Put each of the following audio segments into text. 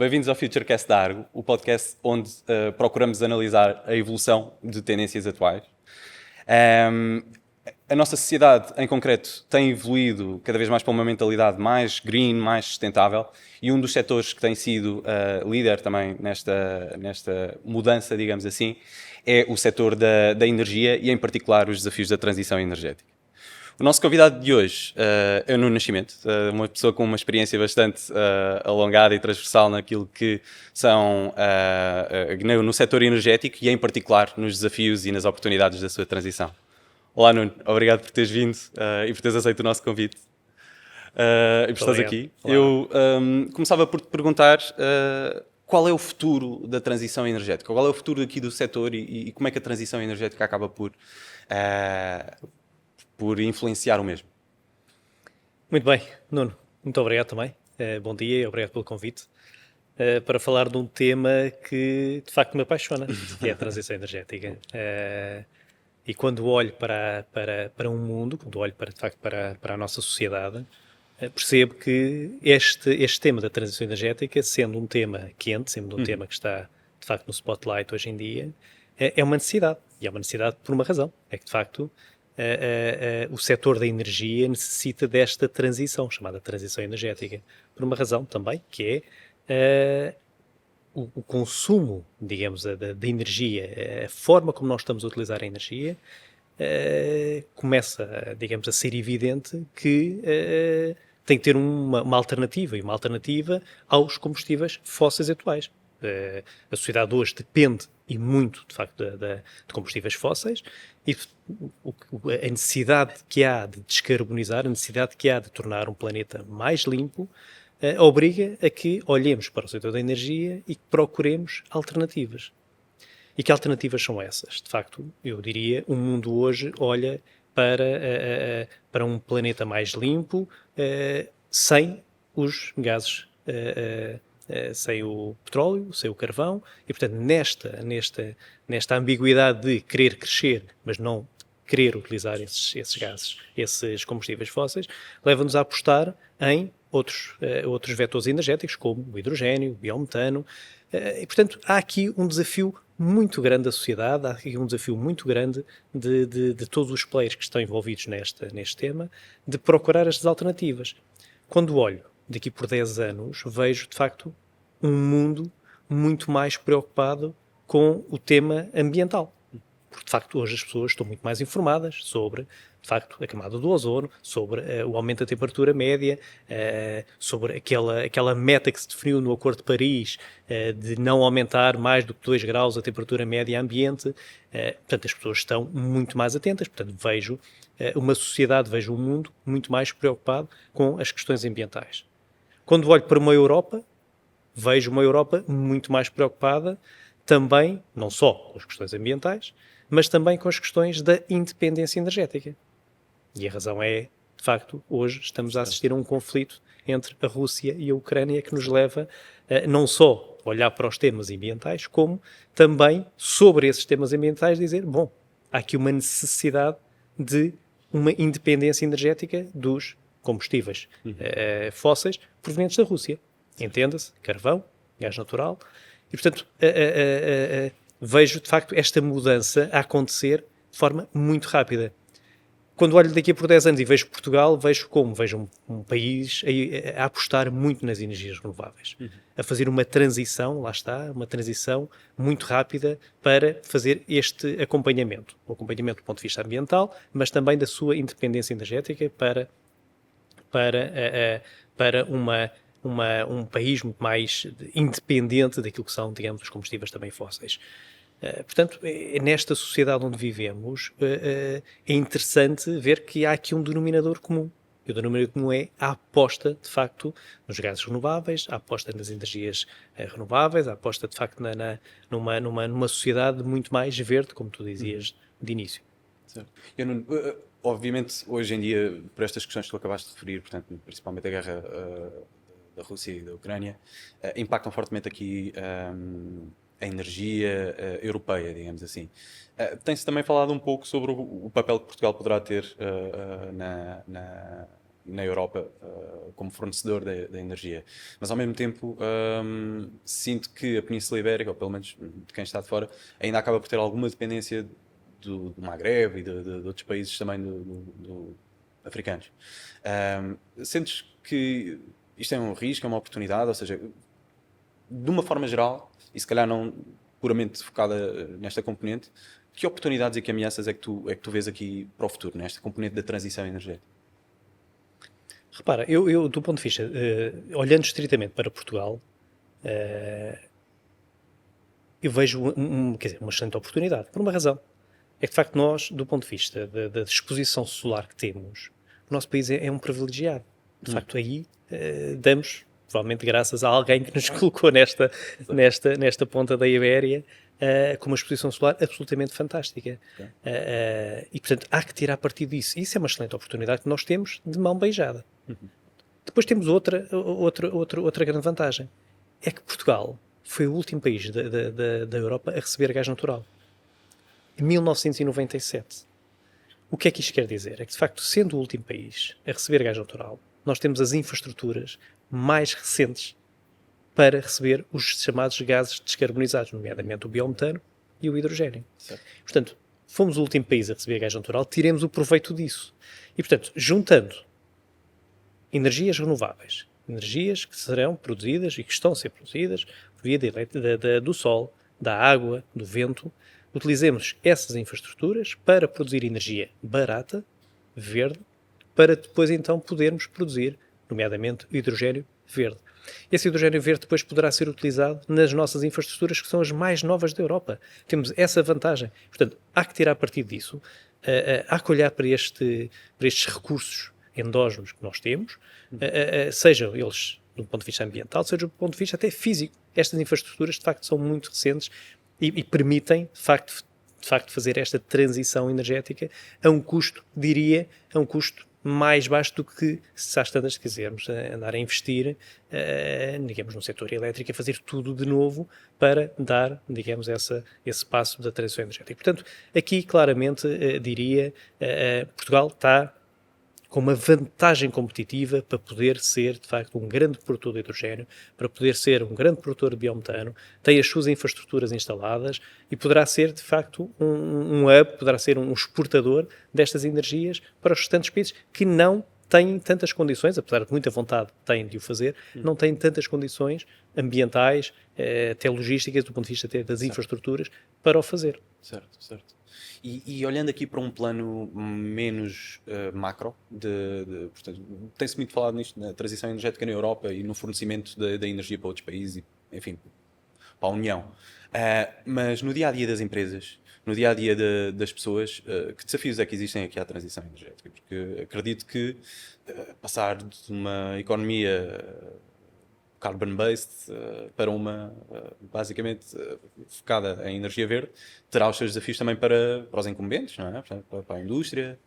bem-vindos ao Futurecast da Argo, o podcast onde procuramos analisar a evolução de tendências atuais. A nossa sociedade, em concreto, tem evoluído cada vez mais para uma mentalidade mais green, mais sustentável, e um dos setores que tem sido líder também nesta mudança, digamos assim, é o setor da energia e, em particular, os desafios da transição energética. O nosso convidado de hoje é o Nuno Nascimento, uma pessoa com uma experiência bastante alongada e transversal naquilo que são no setor energético e, em particular, nos desafios e nas oportunidades da sua transição. Olá, Nuno. Obrigado por teres vindo e por teres aceito o nosso convite e por estás aqui. Olá. Eu começava por te perguntar qual é o futuro da transição energética? Qual é o futuro aqui do setor e como é que a transição energética acaba por influenciar o mesmo? Muito bem, Nuno, muito obrigado também. Bom dia e obrigado pelo convite para falar de um tema que de facto me apaixona, que é a transição energética. E quando olho para um mundo, quando olho de facto para a nossa sociedade, percebo que este tema da transição energética, sendo um tema quente, sendo um tema que está de facto no spotlight hoje em dia, é uma necessidade. E é uma necessidade por uma razão. É que de facto o setor da energia necessita desta transição, chamada transição energética, por uma razão também, que é o consumo, digamos, da energia, a forma como nós estamos a utilizar a energia, começa, digamos, a ser evidente que tem que ter uma alternativa, e uma alternativa aos combustíveis fósseis atuais. A sociedade hoje depende e muito, de facto, de combustíveis fósseis e a necessidade que há de descarbonizar, a necessidade que há de tornar um planeta mais limpo, obriga a que olhemos para o setor da energia e que procuremos alternativas. E que alternativas são essas? De facto, eu diria, o mundo hoje olha para um planeta mais limpo, sem os gases, sem o petróleo, sem o carvão, e portanto nesta ambiguidade de querer crescer, mas não querer utilizar esses gases, esses combustíveis fósseis, leva-nos a apostar em outros vetores energéticos, como o hidrogênio, o biometano, e portanto há aqui um desafio muito grande da sociedade, há aqui um desafio muito grande de todos os players que estão envolvidos neste tema, de procurar estas alternativas. Quando olho daqui por 10 anos, vejo de facto um mundo muito mais preocupado com o tema ambiental. Porque, de facto, hoje as pessoas estão muito mais informadas sobre, de facto, a camada do ozono, sobre o aumento da temperatura média, sobre aquela meta que se definiu no Acordo de Paris de não aumentar mais do que 2 graus a temperatura média ambiente. Portanto, as pessoas estão muito mais atentas. Portanto, vejo uma sociedade, vejo um mundo muito mais preocupado com as questões ambientais. Quando olho para uma Europa, vejo uma Europa muito mais preocupada também, não só com as questões ambientais, mas também com as questões da independência energética. E a razão é, de facto, hoje estamos a assistir a um conflito entre a Rússia e a Ucrânia que nos leva a não só olhar para os temas ambientais, como também, sobre esses temas ambientais, dizer, bom, há aqui uma necessidade de uma independência energética dos combustíveis fósseis provenientes da Rússia. Entenda-se, carvão, gás natural, e, portanto, vejo, de facto, esta mudança a acontecer de forma muito rápida. Quando olho daqui por 10 anos e vejo Portugal, vejo um país a apostar muito nas energias renováveis, a fazer uma transição, lá está, uma transição muito rápida para fazer este acompanhamento. O acompanhamento do ponto de vista ambiental, mas também da sua independência energética para um país muito mais independente daquilo que são, digamos, os combustíveis também fósseis. Portanto, nesta sociedade onde vivemos, é interessante ver que há aqui um denominador comum. E o denominador comum é a aposta, de facto, nos gases renováveis, a aposta nas energias renováveis, a aposta, de facto, numa sociedade muito mais verde, como tu dizias de início. Certo. Obviamente, hoje em dia, por estas questões que tu acabaste de referir, portanto, principalmente a guerra da Rússia e da Ucrânia, impactam fortemente aqui a energia europeia, digamos assim. Tem-se também falado um pouco sobre o papel que Portugal poderá ter na Europa como fornecedor da energia. Mas ao mesmo tempo sinto que a Península Ibérica, ou pelo menos de quem está de fora, ainda acaba por ter alguma dependência do Magreb e de outros países também africanos. Sentes que isto é um risco, é uma oportunidade? Ou seja, de uma forma geral, e se calhar não puramente focada nesta componente, que oportunidades e que ameaças é que tu vês aqui para o futuro, nesta componente da transição energética? Repara, eu do ponto de vista, olhando estritamente para Portugal, eu vejo quer dizer, uma excelente oportunidade, por uma razão. É que, de facto, nós, do ponto de vista da exposição solar que temos, o nosso país é um privilegiado. De facto, aí damos, provavelmente graças a alguém que nos colocou nesta ponta da Ibéria, com uma exposição solar absolutamente fantástica. Okay. E, portanto, há que tirar partido disso. Isso é uma excelente oportunidade que nós temos de mão beijada. Depois temos outra grande vantagem. É que Portugal foi o último país da Europa a receber gás natural. Em 1997. O que é que isto quer dizer? É que, de facto, sendo o último país a receber gás natural, nós temos as infraestruturas mais recentes para receber os chamados gases descarbonizados, nomeadamente o biometano e o hidrogênio. Certo. Portanto, fomos o último país a receber gás natural, tiremos o proveito disso. E, portanto, juntando energias renováveis, energias que serão produzidas e que estão a ser produzidas por via do sol, da água, do vento, utilizemos essas infraestruturas para produzir energia barata, verde, para depois então podermos produzir, nomeadamente, o hidrogênio verde. Esse hidrogênio verde depois poderá ser utilizado nas nossas infraestruturas que são as mais novas da Europa. Temos essa vantagem. Portanto, há que tirar partido disso, há que olhar para estes recursos endógenos que nós temos, sejam eles do ponto de vista ambiental, seja do ponto de vista até físico. Estas infraestruturas, de facto, são muito recentes e permitem, de facto, fazer esta transição energética a um custo, diria, mais baixo do que se às tantas quisermos andar a investir, digamos, no setor elétrico, a fazer tudo de novo para dar, digamos, esse passo da transição energética. Portanto, aqui claramente diria, Portugal está com uma vantagem competitiva para poder ser, de facto, um grande produtor de hidrogênio, para poder ser um grande produtor de biometano, tem as suas infraestruturas instaladas e poderá ser, de facto, um hub, poderá ser um exportador destas energias para os restantes países que não têm tantas condições, apesar de muita vontade têm de o fazer, não têm tantas condições ambientais, até logísticas, do ponto de vista até das infraestruturas, para o fazer. Certo. E olhando aqui para um plano menos macro, portanto, tem-se muito falado nisto, na transição energética na Europa e no fornecimento da energia para outros países, e, enfim, para a União. Mas no dia-a-dia das empresas, no dia-a-dia das pessoas, que desafios é que existem aqui à transição energética? Porque acredito que passar de uma economia carbon-based para uma, basicamente, focada em energia verde, terá os seus desafios também para os incumbentes, não é? Para a indústria.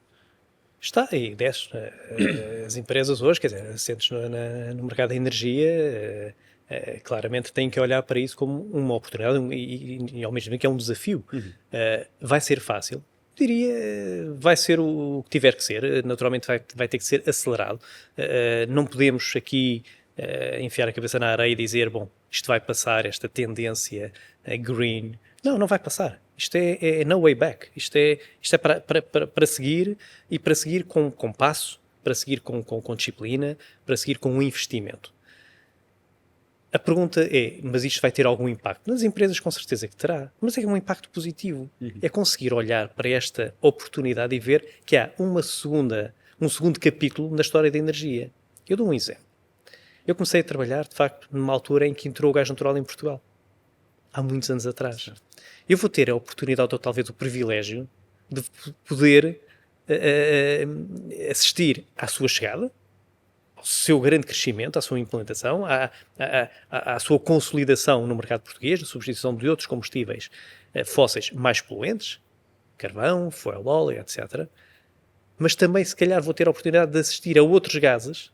Está aí, as empresas hoje, quer dizer, assentes no mercado da energia, claramente têm que olhar para isso como uma oportunidade e ao mesmo tempo que é um desafio. Vai ser fácil? Diria, vai ser o que tiver que ser, naturalmente vai ter que ser acelerado. Não podemos aqui enfiar a cabeça na areia e dizer, bom, isto vai passar, esta tendência green. Não vai passar. Isto é no way back. Isto é para seguir e para seguir com passo, para seguir com disciplina, para seguir com um investimento. A pergunta é, mas isto vai ter algum impacto? Nas empresas com certeza que terá, mas é um impacto positivo. É conseguir olhar para esta oportunidade e ver que há um segundo capítulo na história da energia. Eu dou um exemplo. Eu comecei a trabalhar, de facto, numa altura em que entrou o gás natural em Portugal. Há muitos anos atrás. Eu vou ter a oportunidade, ou talvez o privilégio, de poder assistir à sua chegada, ao seu grande crescimento, à sua implementação, à sua consolidação no mercado português, a substituição de outros combustíveis fósseis mais poluentes, carvão, fuel oil, etc. Mas também, se calhar, vou ter a oportunidade de assistir a outros gases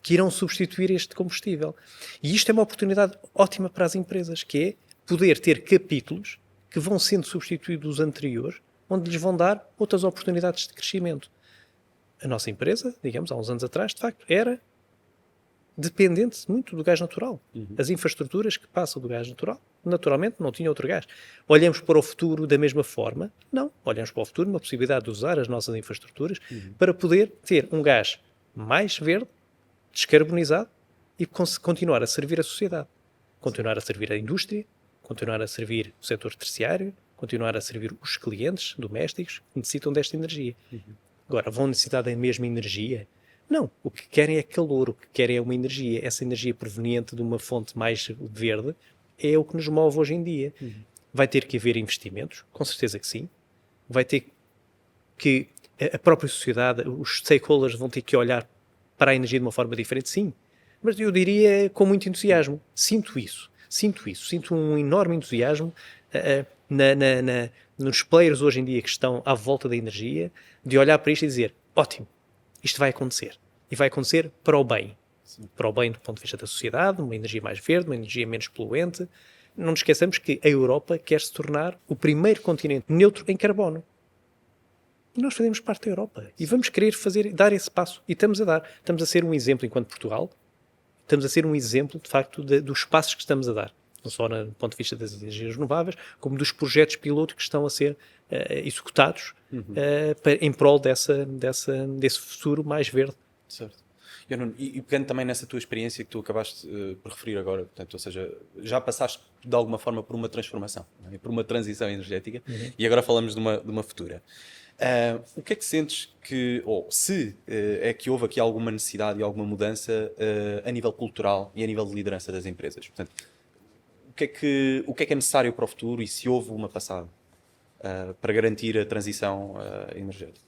que irão substituir este combustível. E isto é uma oportunidade ótima para as empresas, que é poder ter capítulos que vão sendo substituídos dos anteriores, onde lhes vão dar outras oportunidades de crescimento. a nossa empresa, digamos, há uns anos atrás, de facto, era dependente muito do gás natural. As infraestruturas que passam do gás natural, naturalmente, não tinham outro gás. Olhamos para o futuro da mesma forma? Não. Olhamos para o futuro uma possibilidade de usar as nossas infraestruturas para poder ter um gás mais verde, descarbonizado e continuar a servir a sociedade. Continuar a servir a indústria, continuar a servir o setor terciário, continuar a servir os clientes domésticos que necessitam desta energia. Agora, vão necessitar da mesma energia? Não. O que querem é calor, o que querem é uma energia. Essa energia proveniente de uma fonte mais verde é o que nos move hoje em dia. Vai ter que haver investimentos? Com certeza que sim. Vai ter que a própria sociedade, os stakeholders vão ter que olhar para a energia de uma forma diferente? Sim. Mas eu diria com muito entusiasmo. Sinto isso. Sinto um enorme entusiasmo nos players hoje em dia que estão à volta da energia, de olhar para isto e dizer, ótimo, isto vai acontecer. E vai acontecer para o bem. Sim. Para o bem do ponto de vista da sociedade, uma energia mais verde, uma energia menos poluente. Não nos esqueçamos que a Europa quer se tornar o primeiro continente neutro em carbono. E nós fazemos parte da Europa. E vamos querer dar esse passo. E estamos a dar. Estamos a ser um exemplo enquanto Portugal. Estamos a ser um exemplo, de facto, dos passos que estamos a dar. Não só do ponto de vista das energias renováveis, como dos projetos piloto que estão a ser executados em prol desse futuro mais verde. Certo. E pegando também nessa tua experiência que tu acabaste por referir agora, portanto, ou seja, já passaste de alguma forma por uma transformação, não é? Por uma transição energética, e agora falamos de uma futura. O que é que sentes que, ou se é que houve aqui alguma necessidade e alguma mudança a nível cultural e a nível de liderança das empresas? Portanto, o que é necessário para o futuro e se houve uma passada para garantir a transição energética?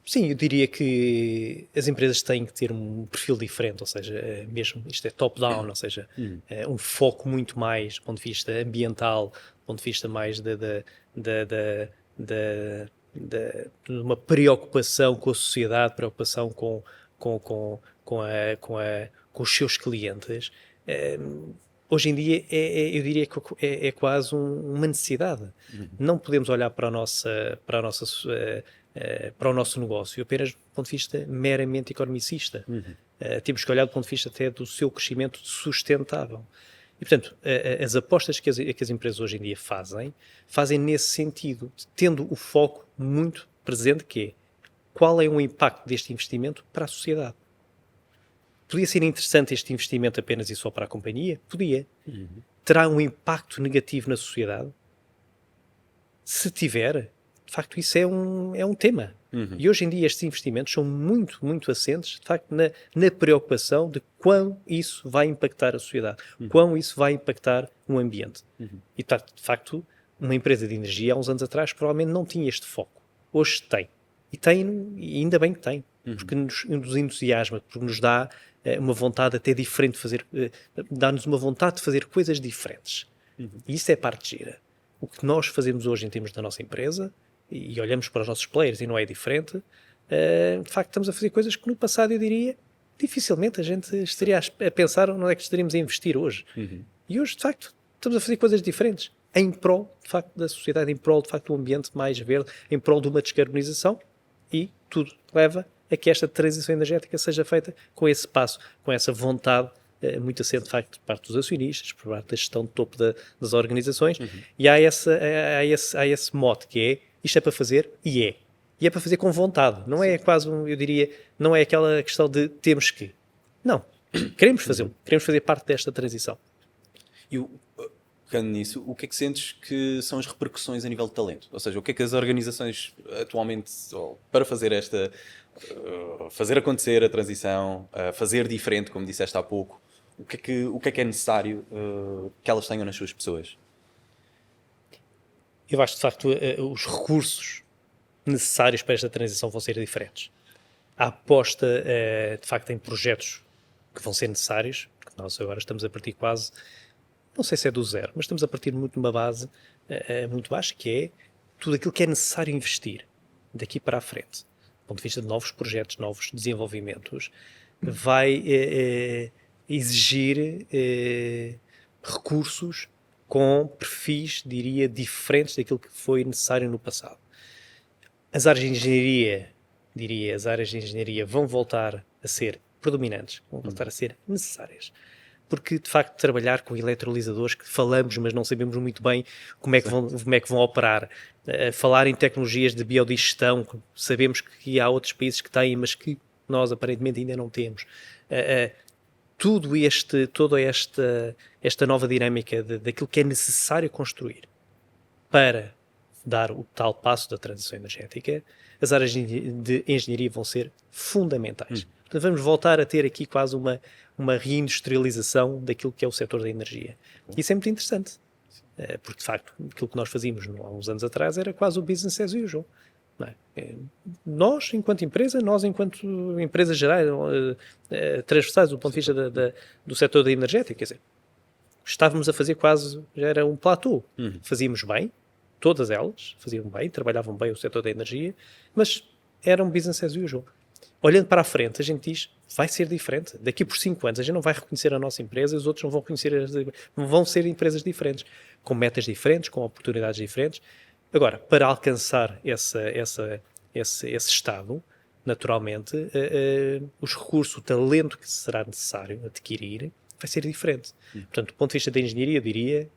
Sim, eu diria que as empresas têm que ter um perfil diferente, ou seja, mesmo isto é top-down, ou seja, um foco muito mais do ponto de vista ambiental, do ponto de vista mais de uma preocupação com a sociedade, preocupação com os seus clientes. Hoje em dia, eu diria que é quase uma necessidade. Não podemos olhar para o nosso negócio apenas do ponto de vista meramente economicista. Temos que olhar do ponto de vista até do seu crescimento sustentável. E, portanto, as apostas que as empresas hoje em dia fazem nesse sentido, tendo o foco muito presente que é qual é o impacto deste investimento para a sociedade. Podia ser interessante este investimento apenas e só para a companhia? Podia. Terá um impacto negativo na sociedade? Se tiver, de facto, isso é um tema. E hoje em dia estes investimentos são muito, muito assentes, de facto, na preocupação de quão isso vai impactar a sociedade, quão isso vai impactar o ambiente. E, de facto, uma empresa de energia, há uns anos atrás, provavelmente não tinha este foco. Hoje tem. E ainda bem que tem. Porque nos entusiasma, porque nos dá uma vontade até diferente de fazer, dá-nos uma vontade de fazer coisas diferentes. E isso é a parte gira. O que nós fazemos hoje em termos da nossa empresa, e olhamos para os nossos players e não é diferente, de facto estamos a fazer coisas que no passado eu diria, dificilmente a gente estaria a pensar onde é que estaríamos a investir hoje. E hoje, de facto, estamos a fazer coisas diferentes, em prol, de facto, da sociedade, em prol, de facto, do ambiente mais verde, em prol de uma descarbonização, e tudo leva a que esta transição energética seja feita com esse passo, com essa vontade muito assente, de facto, de parte dos acionistas, por parte da gestão de topo das organizações, e há esse mote que é, isto é para fazer, e é. E é para fazer com vontade, não é quase, eu diria, não é aquela questão de temos que. Não, queremos fazê-lo, queremos fazer parte desta transição. E pegando nisso, o que é que sentes que são as repercussões a nível de talento? Ou seja, o que é que as organizações atualmente, para fazer fazer acontecer a transição, fazer diferente, como disseste há pouco, o que é necessário que elas tenham nas suas pessoas? Eu acho, de facto, os recursos necessários para esta transição vão ser diferentes. A aposta, de facto, em projetos que vão ser necessários, porque nós agora estamos a partir quase, não sei se é do zero, mas estamos a partir muito de uma base muito baixa, que é tudo aquilo que é necessário investir daqui para a frente. Do ponto de vista de novos projetos, novos desenvolvimentos, vai exigir recursos com perfis, diria, diferentes daquilo que foi necessário no passado. As áreas de engenharia, diria, as áreas de engenharia vão voltar a ser predominantes, vão voltar a ser necessárias. Porque, de facto, trabalhar com eletrolisadores que falamos, mas não sabemos muito bem como é que vão operar. Falar em tecnologias de biodigestão, que sabemos que há outros países que têm, mas que nós, aparentemente, ainda não temos. Toda esta nova dinâmica daquilo que é necessário construir para dar o tal passo da transição energética, as áreas de engenharia vão ser fundamentais. Portanto, vamos voltar a ter aqui quase uma reindustrialização daquilo que é o setor da energia. Isso é muito interessante, porque, de facto, aquilo que nós fazíamos há uns anos atrás era quase o business as usual. Não é? Nós, enquanto empresa gerais, transversais do ponto de vista do setor da energética, quer dizer, estávamos a fazer quase, já era um platô. Fazíamos bem, todas elas faziam bem, trabalhavam bem o setor da energia, mas era um business as usual. Olhando para a frente, a gente diz, vai ser diferente. Daqui por 5 anos, a gente não vai reconhecer a nossa empresa, os outros não vão reconhecer, vão ser empresas diferentes, com metas diferentes, com oportunidades diferentes. Agora, para alcançar esse estado, naturalmente, os recursos, o talento que será necessário adquirir, vai ser diferente. Portanto, do ponto de vista da engenharia, eu diria,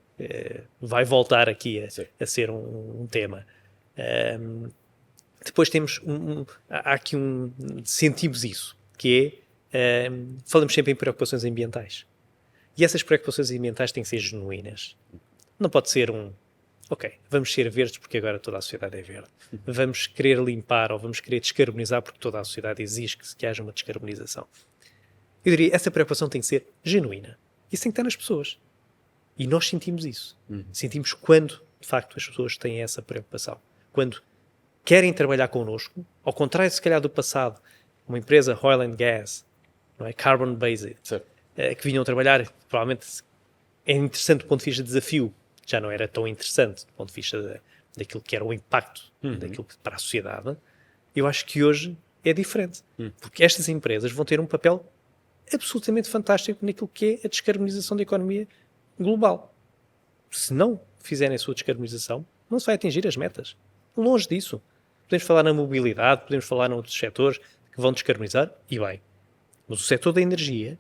vai voltar aqui a ser um tema. Depois temos há aqui sentimos isso, que é, falamos sempre em preocupações ambientais. E essas preocupações ambientais têm que ser genuínas. Não pode ser ok, vamos ser verdes porque agora toda a sociedade é verde. Vamos querer limpar ou vamos querer descarbonizar porque toda a sociedade exige que haja uma descarbonização. Eu diria, essa preocupação tem que ser genuína. Isso tem que estar nas pessoas. E nós sentimos isso. Sentimos quando, de facto, as pessoas têm essa preocupação. Quando querem trabalhar connosco, ao contrário, se calhar, do passado, uma empresa oil and gas, não é? Carbon-based, que vinham trabalhar, provavelmente é interessante do ponto de vista de desafio, já não era tão interessante do ponto de vista daquilo que era o impacto daquilo para a sociedade. Eu acho que hoje é diferente, porque estas empresas vão ter um papel absolutamente fantástico naquilo que é a descarbonização da economia global. Se não fizerem a sua descarbonização, não se vai atingir as metas. Longe disso. Podemos falar na mobilidade, podemos falar noutros setores que vão descarbonizar, e bem. Mas o setor da energia,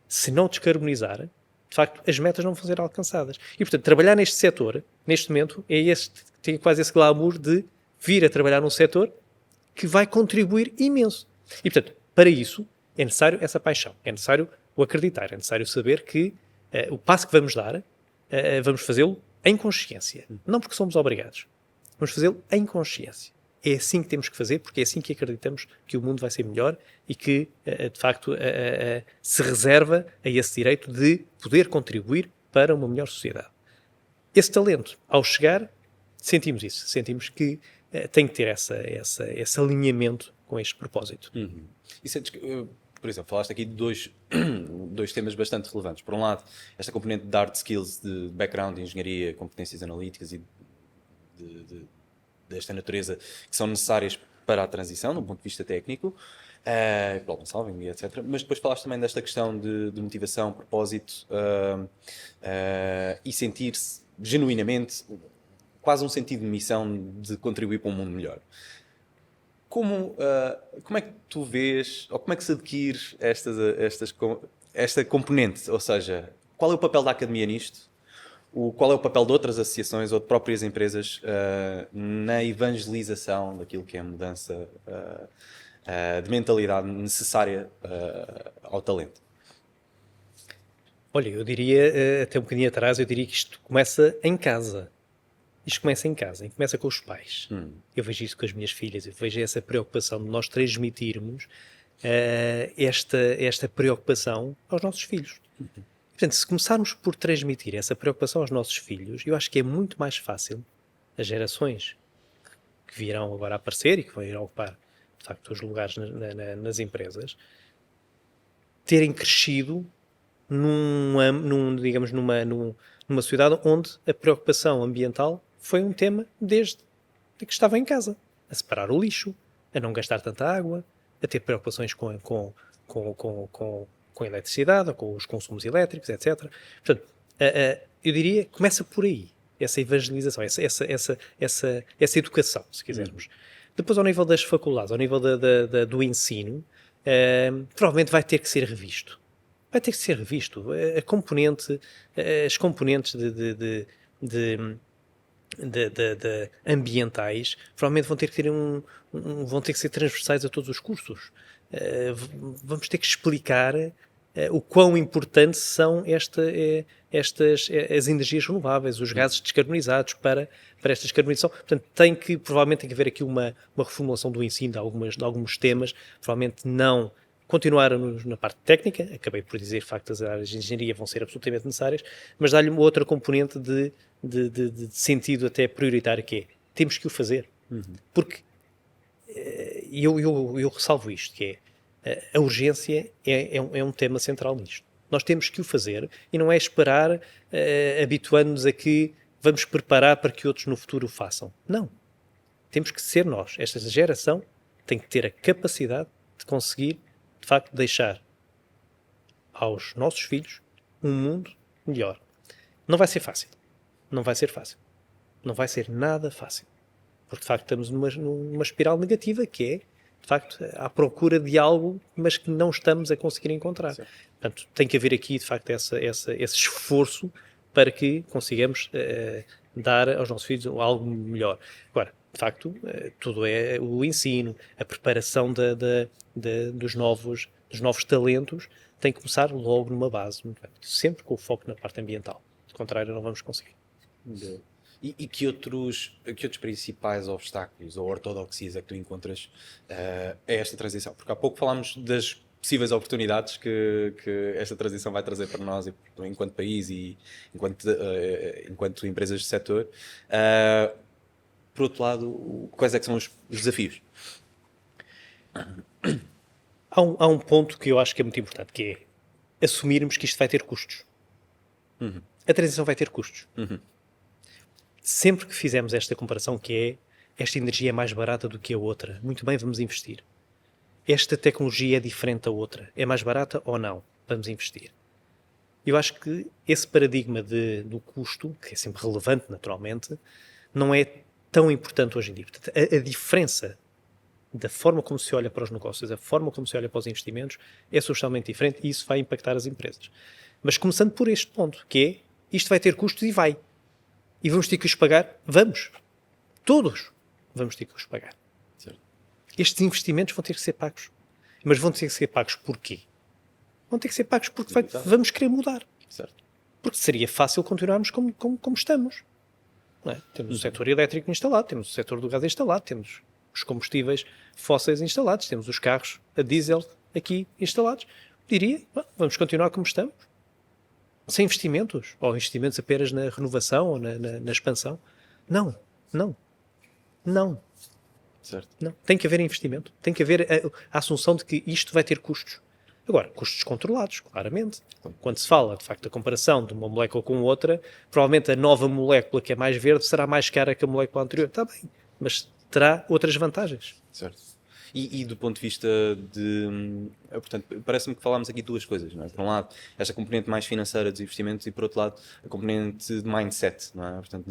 se não descarbonizar, de facto, as metas não vão ser alcançadas. E, portanto, trabalhar neste setor, neste momento, tem quase esse glamour de vir a trabalhar num setor que vai contribuir imenso. E, portanto, para isso, é necessário essa paixão, é necessário o acreditar, é necessário saber que o passo que vamos dar, vamos fazê-lo em consciência. Não porque somos obrigados. Vamos fazê-lo em consciência. É assim que temos que fazer, porque é assim que acreditamos que o mundo vai ser melhor e que, de facto, se reserva a esse direito de poder contribuir para uma melhor sociedade. Esse talento, ao chegar, sentimos isso. Sentimos que tem que ter esse alinhamento com este propósito. Por exemplo, falaste aqui de dois temas bastante relevantes. Por um lado, esta componente de hard skills, de background de engenharia, competências analíticas e desta natureza que são necessárias para a transição, do ponto de vista técnico, problem solving, etc. Mas depois falaste também desta questão de motivação, propósito e sentir-se genuinamente quase um sentido de missão de contribuir para um mundo melhor. Como é que tu vês, ou como é que se adquire esta componente? Ou seja, qual é o papel da academia nisto? Qual é o papel de outras associações ou de próprias empresas na evangelização daquilo que é a mudança de mentalidade necessária ao talento? Olha, eu diria, até um bocadinho atrás, eu diria que isto começa em casa. Isto começa em casa, e começa com os pais. Eu vejo isso com as minhas filhas, eu vejo essa preocupação de nós transmitirmos esta preocupação aos nossos filhos. Portanto, se começarmos por transmitir essa preocupação aos nossos filhos, eu acho que é muito mais fácil as gerações que virão agora a aparecer e que vão ocupar, de facto, os lugares nas empresas, terem crescido digamos, numa sociedade onde a preocupação ambiental foi um tema desde que estava em casa. A separar o lixo, a não gastar tanta água, a ter preocupações com eletricidade, ou com os consumos elétricos, etc. Portanto, eu diria, começa por aí, essa evangelização, essa educação, se quisermos. Depois, ao nível das faculdades, ao nível do ensino, provavelmente vai ter que ser revisto. Vai ter que ser revisto. As componentes de ambientais provavelmente vão ter que ter vão ter que ser transversais a todos os cursos. Vamos ter que explicar o quão importantes são as energias renováveis, os gases descarbonizados para esta descarbonização. Portanto, provavelmente tem que haver aqui uma reformulação do ensino de alguns temas, provavelmente não continuar na parte técnica, acabei por dizer, de facto, as áreas de engenharia vão ser absolutamente necessárias, mas dar-lhe uma outra componente de sentido até prioritário, que é, temos que o fazer. Porque, eu ressalvo isto, que é, a urgência é um tema central nisto. Nós temos que o fazer e não é esperar, habituando-nos a que vamos preparar para que outros no futuro o façam. Não. Temos que ser nós. Esta geração tem que ter a capacidade de conseguir, de facto, deixar aos nossos filhos um mundo melhor. Não vai ser fácil. Não vai ser fácil. Não vai ser nada fácil. Porque, de facto, estamos numa espiral negativa que é, de facto, à procura de algo, mas que não estamos a conseguir encontrar. Sim. Portanto, tem que haver aqui, de facto, esse esforço para que consigamos dar aos nossos filhos algo melhor. Agora, de facto, tudo é o ensino, a preparação dos novos talentos tem que começar logo numa base, sempre com o foco na parte ambiental. De contrário, não vamos conseguir. E que outros principais obstáculos ou ortodoxias é que tu encontras a esta transição? Porque há pouco falámos das possíveis oportunidades que esta transição vai trazer para nós enquanto país e enquanto empresas do setor. Por outro lado, quais é que são os desafios? Há um ponto que eu acho que é muito importante, que é assumirmos que isto vai ter custos. A transição vai ter custos. Sempre que fizemos esta comparação, que é esta energia é mais barata do que a outra, muito bem, vamos investir. Esta tecnologia é diferente da outra, é mais barata ou não? Vamos investir. Eu acho que esse paradigma do custo, que é sempre relevante naturalmente, não é tão importante hoje em dia. Portanto, a diferença da forma como se olha para os negócios, a forma como se olha para os investimentos, é socialmente diferente e isso vai impactar as empresas. Mas começando por este ponto, que é, isto vai ter custos e vai. E vamos ter que os pagar? Vamos. Todos vamos ter que os pagar. Certo. Estes investimentos vão ter que ser pagos. Mas vão ter que ser pagos porquê? Vão ter que ser pagos porque vamos querer mudar. Certo. Porque seria fácil continuarmos como estamos. Não é? Temos o setor elétrico instalado, temos o setor do gás instalado, temos os combustíveis fósseis instalados, temos os carros a diesel aqui instalados. Diria, vamos continuar como estamos. Sem investimentos, ou investimentos apenas na renovação ou na expansão. Não. Certo. Não. Tem que haver investimento. Tem que haver a assunção de que isto vai ter custos. Agora, custos controlados, claramente. Quando se fala, de facto, da comparação de uma molécula com outra, provavelmente a nova molécula que é mais verde será mais cara que a molécula anterior. Está bem, mas terá outras vantagens. Certo. E do ponto de vista portanto, parece-me que falámos aqui duas coisas, não é? Por um lado, esta componente mais financeira dos investimentos e, por outro lado, a componente de mindset, não é? Portanto,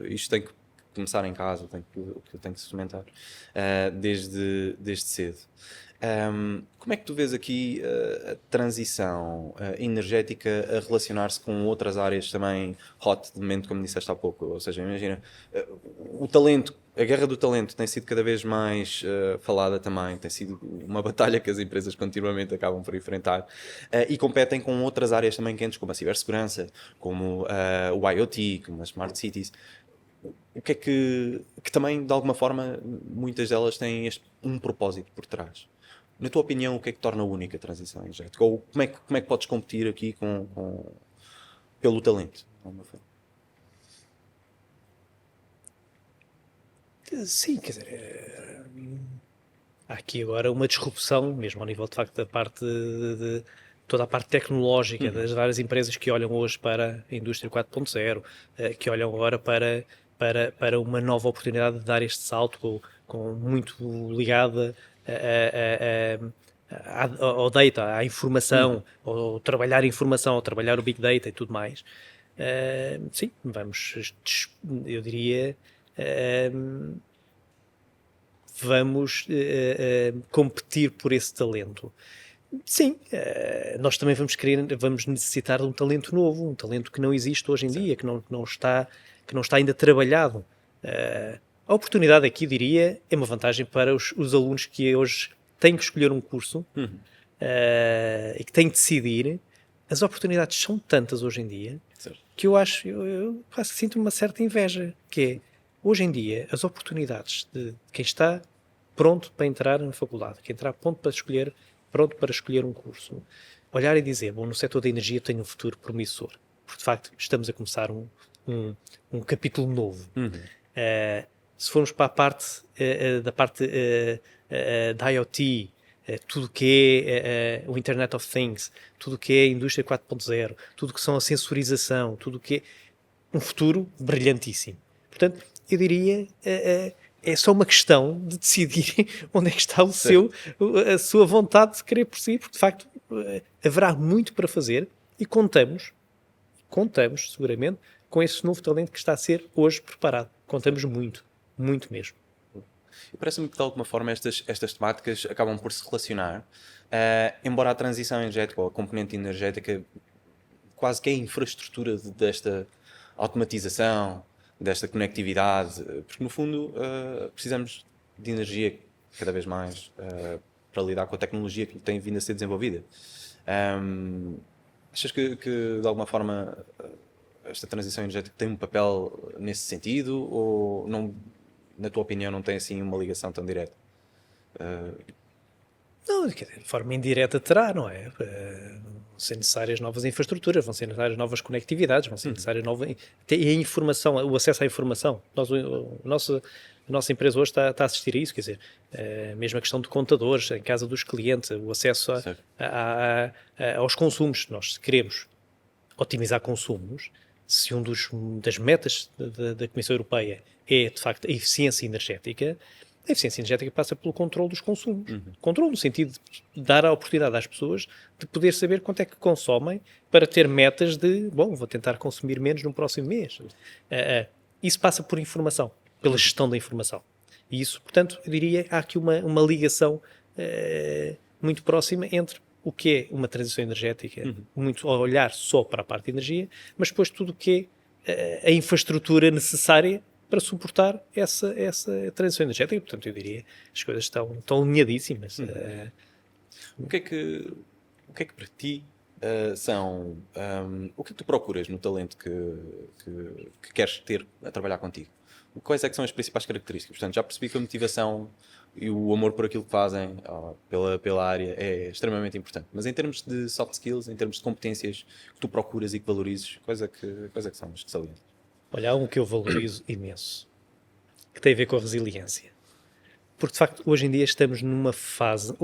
isto tem que começar em casa, tem que se fomentar desde cedo. Como é que tu vês aqui a transição energética a relacionar-se com outras áreas também hot, de momento, como disseste há pouco? Ou seja, imagina, o talento, a guerra do talento tem sido cada vez mais falada também, tem sido uma batalha que as empresas continuamente acabam por enfrentar e competem com outras áreas também quentes, como a cibersegurança, como o IoT, como as Smart Cities. O que é que também, de alguma forma, muitas delas têm um propósito por trás? Na tua opinião, o que é que torna única a transição energética? Ou como é que podes competir aqui pelo talento? Sim, quer dizer, há aqui agora uma disrupção, mesmo ao nível de facto da parte de toda a parte tecnológica das várias empresas que olham hoje para a indústria 4.0, que olham agora para uma nova oportunidade de dar este salto muito ligada ao data, à informação, ao trabalhar informação, ao trabalhar o Big Data e tudo mais. Sim, vamos, eu diria, vamos competir por esse talento. Sim, nós também vamos necessitar de um talento novo, um talento que não existe hoje em dia, que não está ainda trabalhado. A oportunidade aqui, diria, é uma vantagem para os alunos que hoje têm que escolher um curso e que têm que decidir. As oportunidades são tantas hoje em dia que eu quase que sinto uma certa inveja, que é, hoje em dia, as oportunidades de quem está pronto para entrar na faculdade, quem está pronto para escolher um curso, olhar e dizer, bom, no setor da energia tenho um futuro promissor, porque de facto estamos a começar um capítulo novo. Se formos para a parte da IoT, tudo que é o Internet of Things, tudo que é a indústria 4.0, tudo que são a sensorização, tudo que é um futuro brilhantíssimo. Portanto, eu diria, é só uma questão de decidir onde é que está a sua vontade de querer por si, porque de facto haverá muito para fazer e contamos seguramente com esse novo talento que está a ser hoje preparado. Contamos muito mesmo. E parece-me que de alguma forma estas temáticas acabam por se relacionar, embora a transição energética ou a componente energética quase que é a infraestrutura desta automatização, desta conectividade, porque no fundo precisamos de energia cada vez mais para lidar com a tecnologia que tem vindo a ser desenvolvida. Achas que de alguma forma esta transição energética tem um papel nesse sentido ou não, na tua opinião, não tem assim uma ligação tão direta? Não, quer dizer, de forma indireta terá, não é? Vão ser necessárias novas infraestruturas, vão ser necessárias novas conectividades, vão ser necessárias até a informação, o acesso à informação. A nossa empresa hoje está a assistir a isso, quer dizer, mesmo a questão de contadores em casa dos clientes, o acesso aos consumos. Nós, se queremos otimizar consumos, se das metas da Comissão Europeia é, de facto, a eficiência energética passa pelo controle dos consumos. Controle no sentido de dar a oportunidade às pessoas de poder saber quanto é que consomem para ter metas de, bom, vou tentar consumir menos no próximo mês. Isso passa por informação, pela gestão da informação. E isso, portanto, eu diria, há aqui uma ligação muito próxima entre o que é uma transição energética, muito a olhar só para a parte de energia, mas depois tudo o que é a infraestrutura necessária para suportar essa transição energética. Portanto, eu diria, as coisas estão alinhadíssimas. O que é que para ti são... o que é que tu procuras no talento que queres ter a trabalhar contigo? Quais é que são as principais características? Portanto, já percebi que a motivação e o amor por aquilo que fazem pela área é extremamente importante. Mas em termos de soft skills, em termos de competências que tu procuras e que valorizes, quais é que são as que salientas? Olha, há um que eu valorizo imenso, que tem a ver com a resiliência. Porque, de facto, hoje em dia estamos numa fase,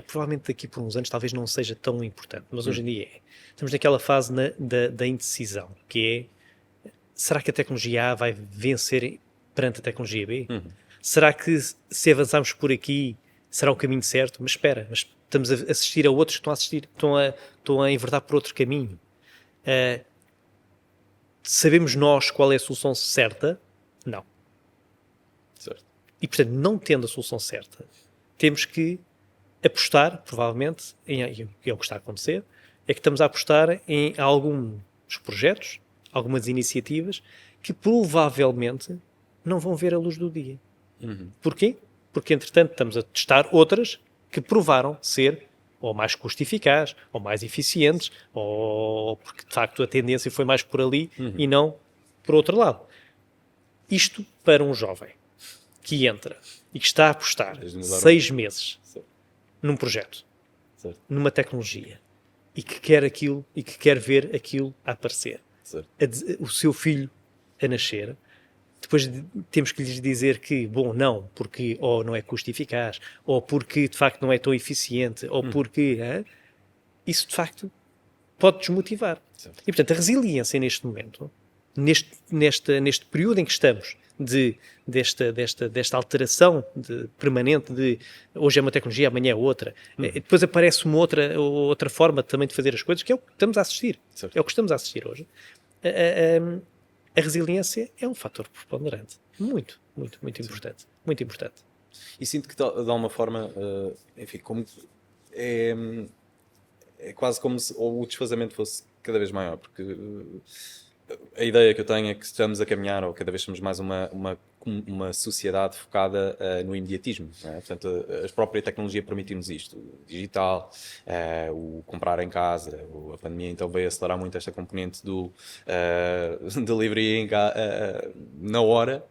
provavelmente daqui por uns anos talvez não seja tão importante, mas hoje em dia estamos naquela fase da indecisão, que é, será que a tecnologia A vai vencer perante a tecnologia B? Será que se avançarmos por aqui será o caminho certo? Mas espera, estamos a assistir a outros que estão a enverdar por outro caminho. Sabemos nós qual é a solução certa? Não. Certo. E, portanto, não tendo a solução certa, temos que apostar, provavelmente, e é o que está a acontecer, é que estamos a apostar em alguns projetos, algumas iniciativas, que provavelmente não vão ver a luz do dia. Porquê? Porque, entretanto, estamos a testar outras que provaram ser ou mais custo-eficaz, ou mais eficientes, ou porque, de facto, a tendência foi mais por ali e não por outro lado. Isto para um jovem que entra e que está a apostar 6 meses num projeto, numa tecnologia, e que quer aquilo, e que quer ver aquilo a aparecer, o seu filho a nascer, depois temos que lhes dizer que, bom, não, porque ou não é custo eficaz, ou porque de facto não é tão eficiente, ou porque... isso de facto pode desmotivar. Certo. E portanto a resiliência neste momento, neste período em que estamos, desta alteração permanente de hoje é uma tecnologia, amanhã é outra, depois aparece uma outra forma também de fazer as coisas, que é o que estamos a assistir. Certo. É o que estamos a assistir hoje. A resiliência é um fator preponderante. Muito importante. Muito importante. E sinto que de alguma forma, enfim, como é, é quase como se o desfazamento fosse cada vez maior, porque a ideia que eu tenho é que estamos a caminhar, ou cada vez somos mais uma sociedade focada no imediatismo, não é? Portanto, a própria tecnologia permite-nos isto, o digital, o comprar em casa, a pandemia então veio acelerar muito esta componente do delivery na hora,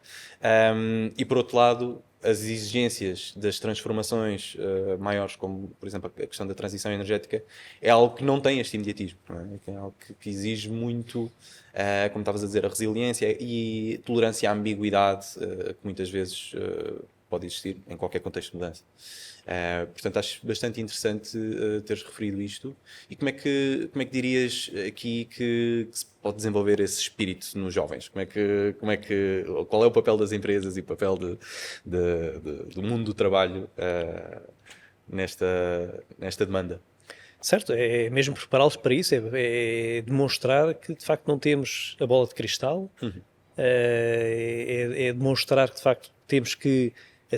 e por outro lado, as exigências das transformações maiores, como por exemplo a questão da transição energética, é algo que não tem este imediatismo, não é? É algo que exige muito, como estavas a dizer, a resiliência e tolerância à ambiguidade, que muitas vezes pode existir em qualquer contexto de mudança. Portanto, acho bastante interessante teres referido isto. E como é que dirias aqui que se pode desenvolver esse espírito nos jovens? Qual é o papel das empresas e o papel do mundo do trabalho nesta demanda? Certo, é mesmo prepará-los para isso, é demonstrar que de facto não temos a bola de cristal, é demonstrar que de facto temos que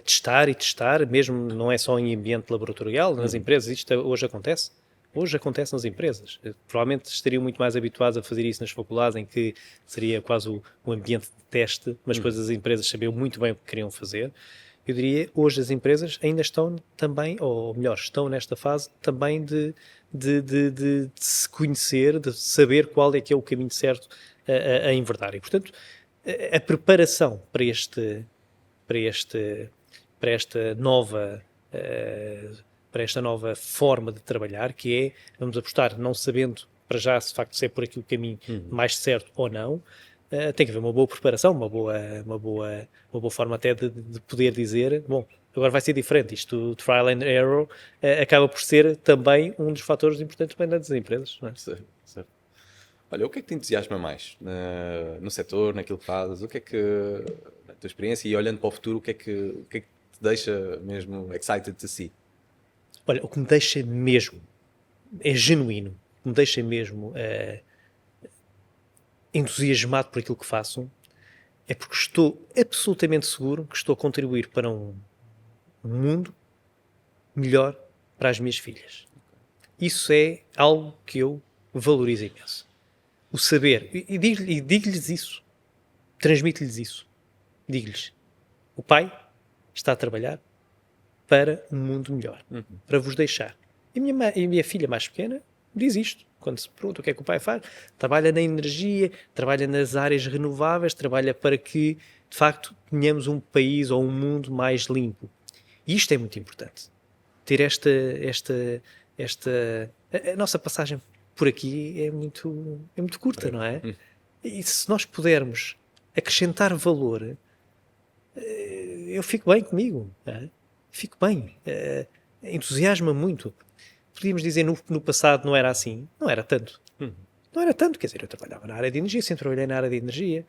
testar e testar, mesmo não é só em ambiente laboratorial, nas empresas, isto hoje acontece. Hoje acontece nas empresas. Provavelmente estariam muito mais habituados a fazer isso nas faculdades, em que seria quase o ambiente de teste, mas depois as empresas sabiam muito bem o que queriam fazer. Eu diria, hoje as empresas ainda estão também, ou melhor, estão nesta fase também de se conhecer, de saber qual é que é o caminho certo a enverdar. E, portanto, a preparação para esta nova forma de trabalhar, que é, vamos apostar, não sabendo para já se de facto se é por aqui o caminho mais certo ou não, tem que haver uma boa preparação, uma boa forma até de poder dizer, bom, agora vai ser diferente. Isto, o trial and error, acaba por ser também um dos fatores importantes também das empresas. Não é? Certo. Olha, o que é que te entusiasma mais no setor, naquilo que fazes? O que é que, na tua experiência e olhando para o futuro, o que é que te deixa mesmo excited to see? Olha, o que me deixa mesmo, é genuíno, o que me deixa mesmo entusiasmado por aquilo que faço, é porque estou absolutamente seguro que estou a contribuir para um mundo melhor para as minhas filhas. Isso é algo que eu valorizo imenso. O saber, e digo-lhes isso, transmito-lhes isso. Digo-lhes, o pai está a trabalhar para um mundo melhor, para vos deixar. E a minha filha mais pequena diz isto, quando se pergunta o que é que o pai faz, trabalha na energia, trabalha nas áreas renováveis, trabalha para que, de facto, tenhamos um país ou um mundo mais limpo. E isto é muito importante. Ter a nossa passagem por aqui é muito curta, não é? E se nós pudermos acrescentar valor, eu fico bem comigo, não é? Fico bem, entusiasma muito. Podíamos dizer no passado não era assim, não era tanto. Não era tanto, quer dizer, eu trabalhava na área de energia, sempre trabalhei na área de energia.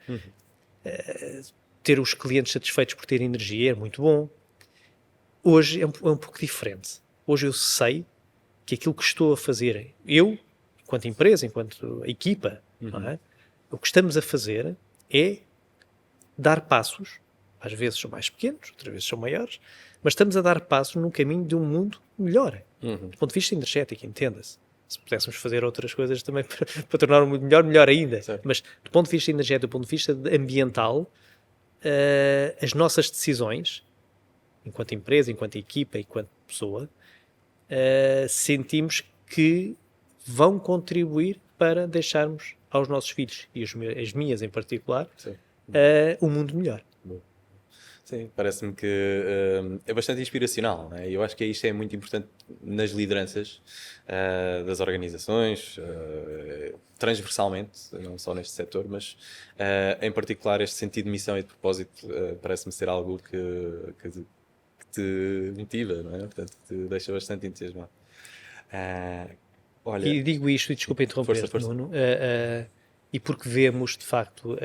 Ter os clientes satisfeitos por ter energia é muito bom. Hoje é um pouco diferente. Hoje eu sei que aquilo que estou a fazer, eu, enquanto empresa, enquanto equipa, não é? O que estamos a fazer é dar passos, às vezes são mais pequenos, outras vezes são maiores, mas estamos a dar passos num caminho de um mundo melhor, do ponto de vista energético, entenda-se. Se pudéssemos fazer outras coisas também para tornar o mundo melhor ainda. Certo. Mas do ponto de vista energético, do ponto de vista ambiental, as nossas decisões, enquanto empresa, enquanto equipa, enquanto pessoa, sentimos que vão contribuir para deixarmos aos nossos filhos, e as minhas em particular, um mundo melhor. Sim, parece-me que é bastante inspiracional, não é? Eu acho que isto é muito importante nas lideranças das organizações, transversalmente, não só neste setor, mas em particular este sentido de missão e de propósito parece-me ser algo que te motiva, não é? Portanto, te deixa bastante entusiasmado. Olha, e digo isto, e desculpa interromper, Nuno, e porque vemos, de facto,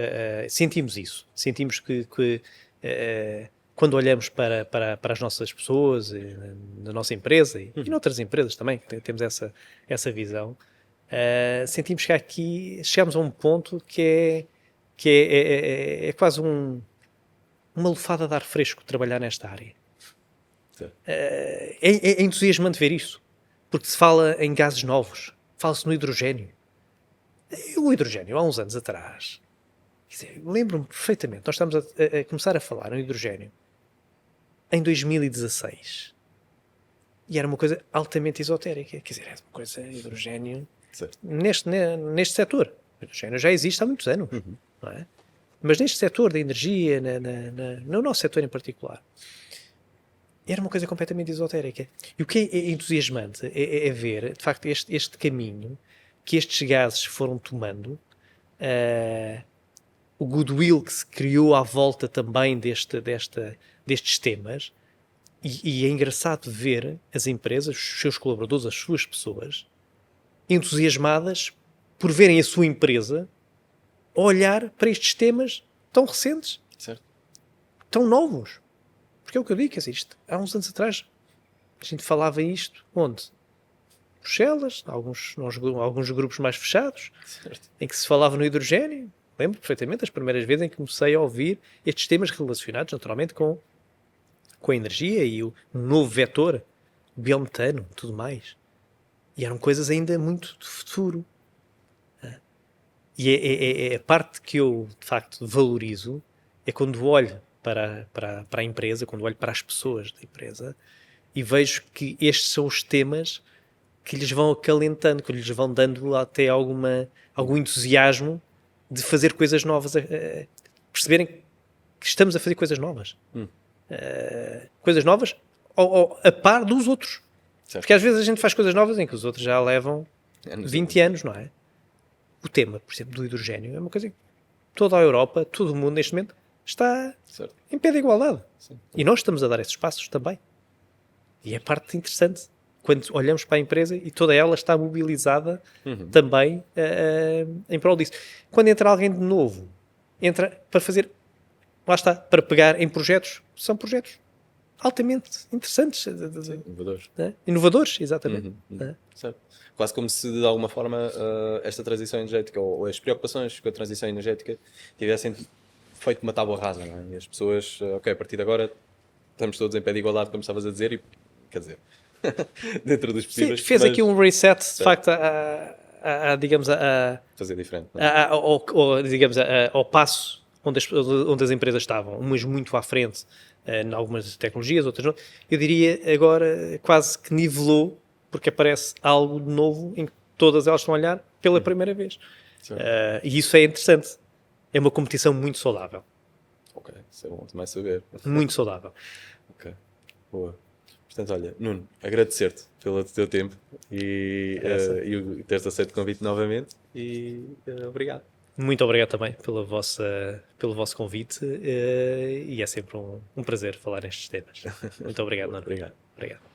sentimos isso, sentimos que quando olhamos para as nossas pessoas, na nossa empresa e noutras empresas também, temos essa visão, sentimos que aqui chegamos a um ponto que é quase uma lufada de ar fresco trabalhar nesta área. Certo. É entusiasmante ver isto, porque se fala em gases novos, fala-se no hidrogénio. O hidrogénio, há uns anos atrás, quer dizer, lembro-me perfeitamente, nós estamos a começar a falar no hidrogénio em 2016 e era uma coisa altamente esotérica, quer dizer, era uma coisa hidrogénio Certo. neste setor. O hidrogénio já existe há muitos anos, não é? Mas neste setor da energia, no nosso setor em particular, era uma coisa completamente esotérica. E o que é entusiasmante é ver, de facto, este caminho que estes gases foram tomando, o goodwill que se criou à volta também destes temas, e é engraçado ver as empresas, os seus colaboradores, as suas pessoas, entusiasmadas por verem a sua empresa olhar para estes temas tão recentes, Certo. tão novos. Porque é o que eu digo, quer dizer, há uns anos atrás a gente falava isto, onde? Bruxelas, alguns grupos mais fechados, Certo. em que se falava no hidrogénio. Lembro perfeitamente das primeiras vezes em que comecei a ouvir estes temas relacionados naturalmente com a energia e um novo vetor, o biometano, tudo mais. E eram coisas ainda muito de futuro. E a parte que eu, de facto, valorizo é quando olho para a empresa, quando olho para as pessoas da empresa e vejo que estes são os temas que lhes vão acalentando, que lhes vão dando até algum entusiasmo de fazer coisas novas, perceberem que estamos a fazer coisas novas. Coisas novas a par dos outros. Certo. Porque às vezes a gente faz coisas novas em que os outros já levam 20 anos, não é? O tema, por exemplo, do hidrogénio é uma coisa que toda a Europa, todo o mundo neste momento está Certo. em pé de igualdade. Sim. E nós estamos a dar esses passos também. E é parte interessante quando olhamos para a empresa e toda ela está mobilizada também em prol disso. Quando entra alguém de novo, entra para fazer, lá está, para pegar em projetos, são projetos altamente interessantes. Inovadores. Inovadores, exatamente. Certo. Quase como se de alguma forma esta transição energética ou as preocupações com a transição energética tivessem feito uma tábua rasa, não é? E as pessoas, ok, a partir de agora estamos todos em pé de igualdade, como estavas a dizer, e quer dizer, dentro dos possíveis. Sim, fez aqui um reset, de certo. facto, digamos, Fazer diferente. Não é? digamos, ao passo onde as empresas estavam, umas muito à frente em algumas tecnologias, outras não. Eu diria agora quase que nivelou, porque aparece algo de novo em que todas elas estão a olhar pela primeira vez. E isso é interessante. É uma competição muito saudável. Ok, isso é bom também saber. Muito saudável. Ok, boa. Portanto, olha, Nuno, agradecer-te pelo teu tempo e teres aceito o convite novamente e obrigado. Muito obrigado também pelo vosso convite e é sempre um prazer falar nestes temas. Muito obrigado, Nuno. Obrigado. Obrigado.